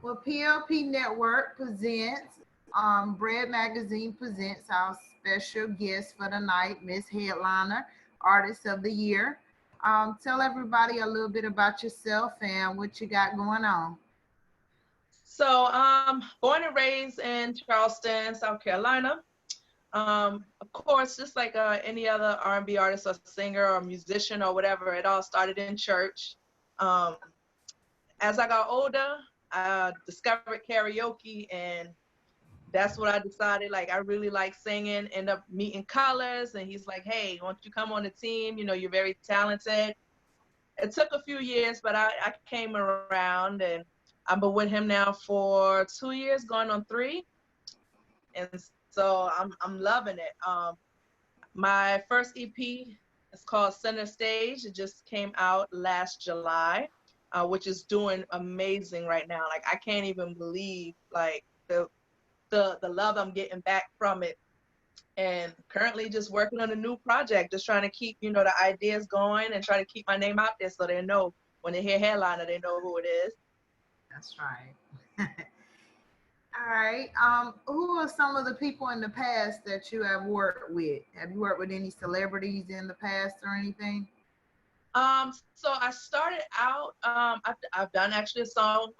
Well, PLP Network presents, Bread Magazine presents our special guest for the night, Miss Headliner, Artist of the Year. Tell everybody a little bit about yourself and what you got going on. So, born and raised in Charleston, South Carolina. Of course, just like any other R&B artist or singer or musician or whatever, it all started in church. Um, as I got older, I discovered karaoke, and that's what I decided. Like, I really like singing. End up meeting Colors, and he's like, "Hey, won't you come on the team? You know, you're very talented." It took a few years, but I came around, and I've been with him now for 2 years, going on three, and so I'm loving it. My first EP is called Center Stage. It just came out last July, which is doing amazing right now. Like I can't even believe like the love I'm getting back from it. And currently just working on a new project, just trying to keep, the ideas going and try to keep my name out there so they know when they hear Headliner, they know who it is. That's right. All right. Who are some of the people in the past that you have worked with? Have you worked with any celebrities in the past or anything? So I started out, I've done actually a song,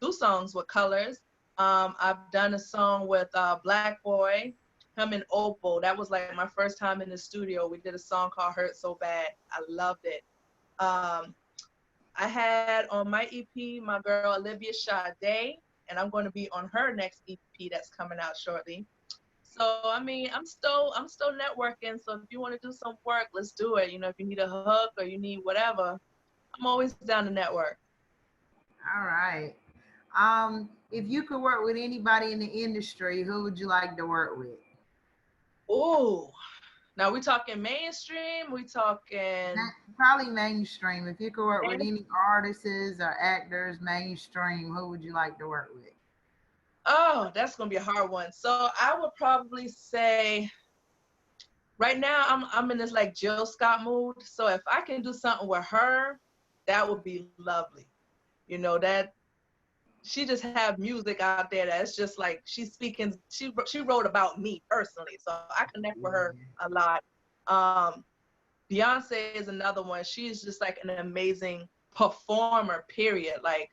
two songs with Colors. I've done a song with Black Boy, him and Opal. That was like my first time in the studio. We did a song called Hurt So Bad. I loved it. Um, I had on my EP my girl Olivia Sade, and I'm going to be on her next EP that's coming out shortly. So I mean, I'm still networking. So if you want to do some work, let's do it. If you need a hook or you need whatever, I'm always down to network. All right. If you could work with anybody in the industry, who would you like to work with? Ooh, now we talking mainstream. We talking. Probably mainstream. If you could work with any artists or actors, mainstream, who would you like to work with? Oh, that's gonna be a hard one. So I would probably say right now I'm in this like Jill Scott mood. So if I can do something with her, that would be lovely. That she just have music out there that's just like she's speaking. She wrote about me personally, so I connect with her a lot. Um, Beyonce is another one. She's just like an amazing performer. Period. Like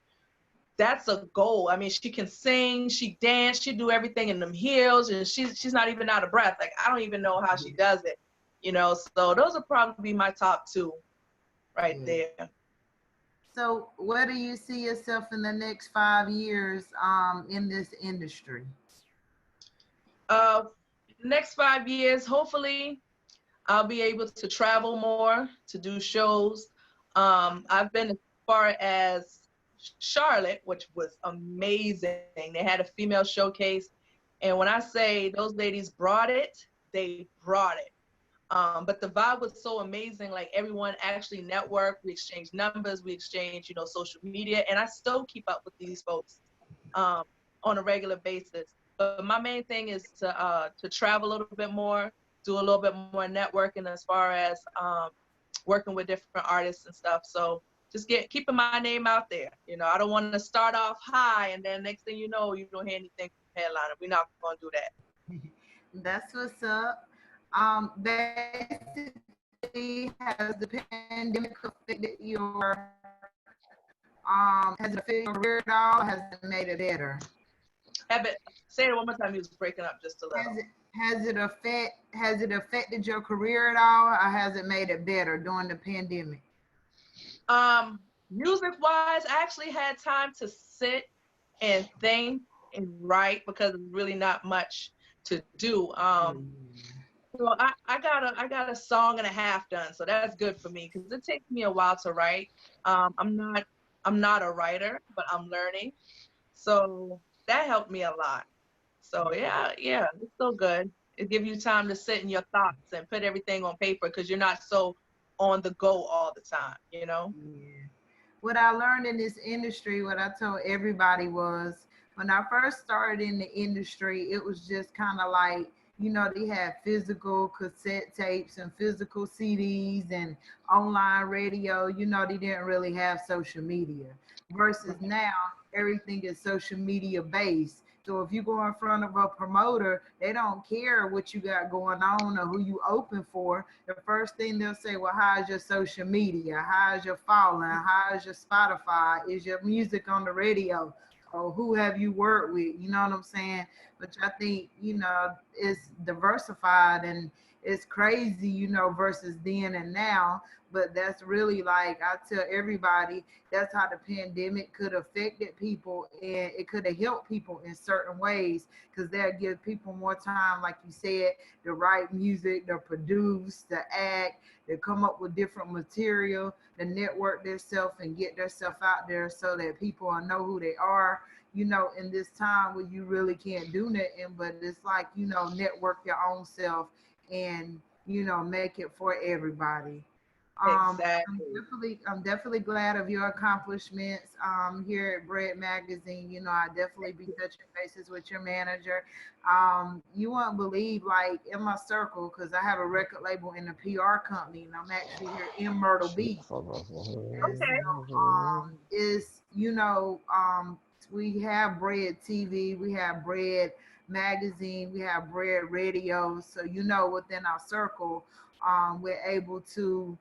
that's a goal. I mean, she can sing, she dance, she do everything in them heels, and she's not even out of breath. Like I don't even know how she does it. So those would probably be my top two right Yeah. there. So, where do you see yourself in the next 5 years in this industry? Uh, next 5 years, hopefully, I'll be able to travel more to do shows. I've been as far as Charlotte, which was amazing. They had a female showcase, and when I say those ladies brought it, they brought it. But the vibe was so amazing. Like everyone actually networked. We exchanged numbers. We exchanged, social media, and I still keep up with these folks um, on a regular basis. But my main thing is to travel a little bit more, do a little bit more networking as far as working with different artists and stuff. So just keeping my name out there. I don't want to start off high and then next thing you know, you don't hear anything from Headliner. We're not going to do that. That's what's up. Basically, has the pandemic affected has it affected your career at all? Or has it made it better? Say it one more time. You was breaking up just a Has little. it has it affected your career at all, or has it made it better during the pandemic? Music wise, I actually had time to sit and think and write because there's really not much to do. So I got a song and a half done, so that's good for me because it takes me a while to write. I'm not a writer, but I'm learning, so that helped me a lot. So yeah, it's still good. It gives you time to sit in your thoughts and put everything on paper because you're not so on the go all the time. Yeah. What I learned in this industry, what I told everybody was when I first started in the industry, it was just kind of like, they had physical cassette tapes and physical CDs and online radio. They didn't really have social media. Versus now, everything is social media based. So if you go in front of a promoter, they don't care what you got going on or who you open for. The first thing they'll say, well, how's your social media? How's your following? How's your Spotify? Is your music on the radio? Or who have you worked with? You know what I'm saying? Which I think, it's diversified and it's crazy, versus then and now. But that's really like I tell everybody, that's how the pandemic could have affected people, and it could have helped people in certain ways because they'll give people more time, like you said, to write music, to produce, to act, to come up with different material, to network themselves and get themselves out there so that people will know who they are. In this time where you really can't do nothing, but it's like, network your own self and make it for everybody. Exactly. I'm definitely glad of your accomplishments here at B.R.E.A.D magazine. I definitely be touching bases with your manager. You won't believe, like in my circle, because I have a record label in a PR company, and I'm actually here in Myrtle Beach. And Okay. so, is we have B.R.E.A.D TV, we have B.R.E.A.D magazine, we have B.R.E.A.D radio. So within our circle, we're able to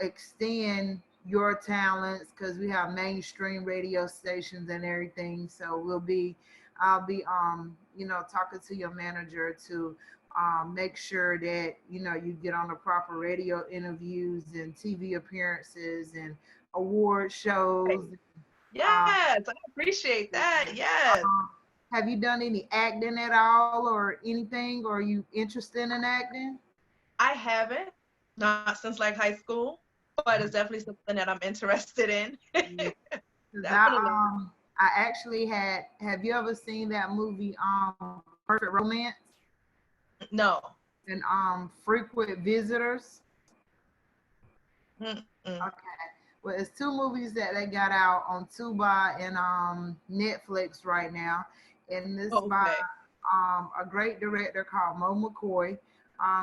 extend your talents because we have mainstream radio stations and everything. So I'll be talking to your manager to make sure that you get on the proper radio interviews and TV appearances and award shows. Um, Yes, I appreciate that. Yes. have you done any acting at all or anything? Or are you interested in acting? I haven't, not since like high school, but it's definitely something that I'm interested in. Yeah, because Definitely. I actually had. Have you ever seen that movie, Perfect Romance No. and Frequent Visitors? Mm-mm. Okay. Well, it's two movies that they got out on Tubi and Netflix right now, and this by Okay. a great director called Mo McCoy.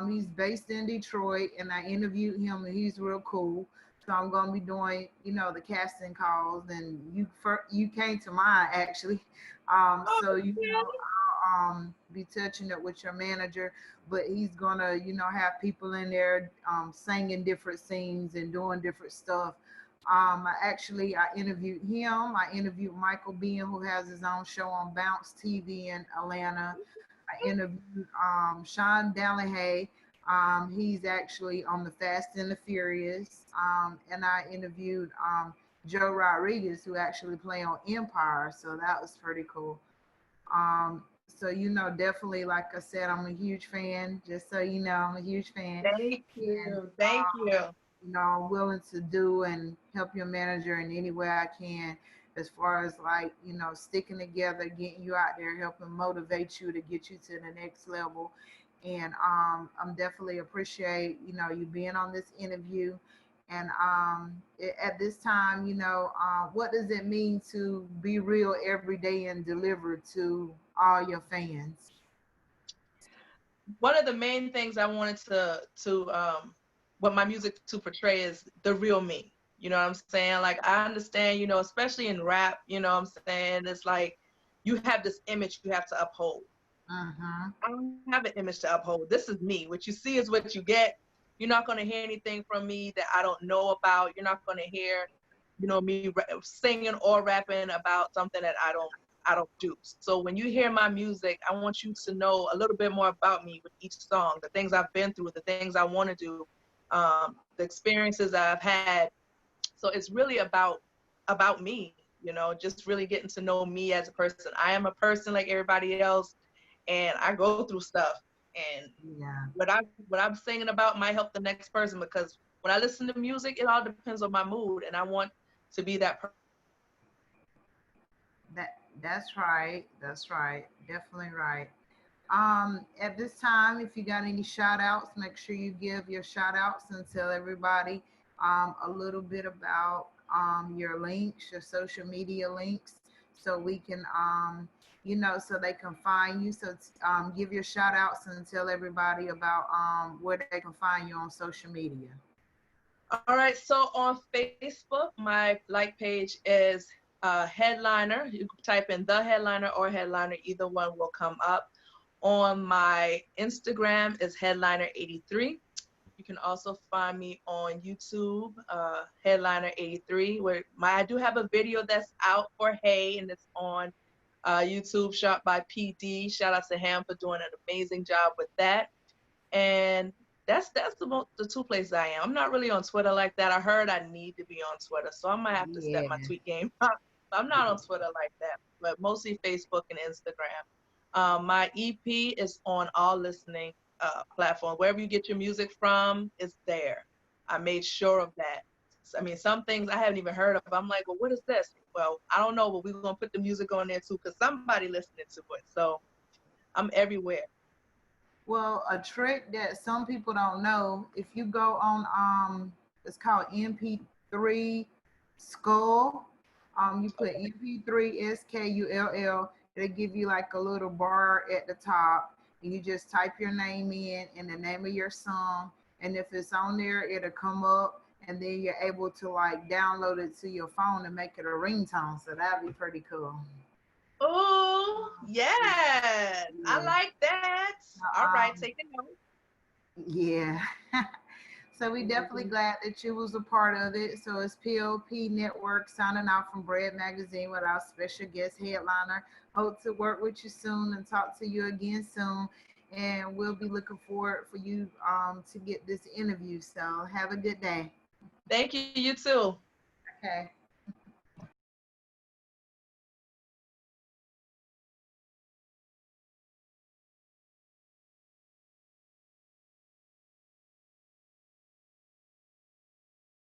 He's based in Detroit, and I interviewed him, and he's real cool. So I'm gonna be doing, the casting calls, and you came to mind actually. Oh, So okay. I'll be touching it with your manager, but he's gonna, have people in there singing different scenes and doing different stuff. I interviewed him. I interviewed Michael Bean, who has his own show on Bounce TV in Atlanta. I interviewed Sean Delahaye. He's actually on the Fast and the Furious. And I interviewed Joe Rodriguez, who actually play on Empire. So that was pretty cool. So definitely, like I said, I'm a huge fan. Just so you know, I'm a huge fan, Thank and you. Thank you. I'm willing to do and help your manager in any way I can, as far as like sticking together, getting you out there, helping motivate you to get you to the next level. And I'm definitely appreciate you being on this interview. And at this time, what does it mean to be real every day and deliver to all your fans? One of the main things I wanted to what my music to portray is the real me. You know what I'm saying? Like I understand, especially in rap, what I'm saying, it's like you have this image you have to uphold. Mm-hmm. I don't have an image to uphold. This is me. What you see is what you get. You're not going to hear anything from me that I don't know about. You're not going to hear, me singing or rapping about something that I don't do. So when you hear my music, I want you to know a little bit more about me with each song, the things I've been through, the things I want to do, the experiences I've had. So it's really about me, just really getting to know me as a person. I am a person like everybody else, and I go through stuff. And Yeah. what I'm singing about might help the next person because when I listen to music, it all depends on my mood, and I want to be that person. That's right. That's right. Definitely right. At this time, if you got any shout outs, make sure you give your shout outs and tell everybody a little bit about your links, your social media links, so we can, so they can find you. So give your shout outs and tell everybody about where they can find you on social media. All right, so on Facebook, my like page is Headliner. You can type in the Headliner or Headliner, either one will come up. On my Instagram is Headliner83. You can also find me on YouTube, Headliner83, where I do have a video that's out for Hey, and it's on YouTube, shot by PD. Shout out to him for doing an amazing job with that. And that's the two places I am. I'm not really on Twitter like that. I heard I need to be on Twitter, so I might have to step Yeah. my tweet game up. I'm not on Twitter like that, but mostly Facebook and Instagram. My EP is on all listening platforms. Wherever you get your music from, it's there. I made sure of that. I mean, some things I haven't even heard of. I'm like, well, what is this? Well, I don't know, but we're gonna put the music on there too, because somebody listening to it. So I'm everywhere. Well, a trick that some people don't know, if you go on it's called MP3 Skull. You put MP3 SKULL, it'll give you like a little bar at the top, and you just type your name in and the name of your song. And if it's on there, it'll come up, and then you're able to like download it to your phone and make it a ringtone. So that'd be pretty cool. Oh, yes. I Yeah. like that. All right, Um, take a note. yeah. So we definitely glad that you was a part of it. So it's PLP Network signing out from Bread Magazine with our special guest headliner. Hope to work with you soon and talk to you again soon. And we'll be looking forward for you to get this interview. So have a good day. Thank you, you too. Okay.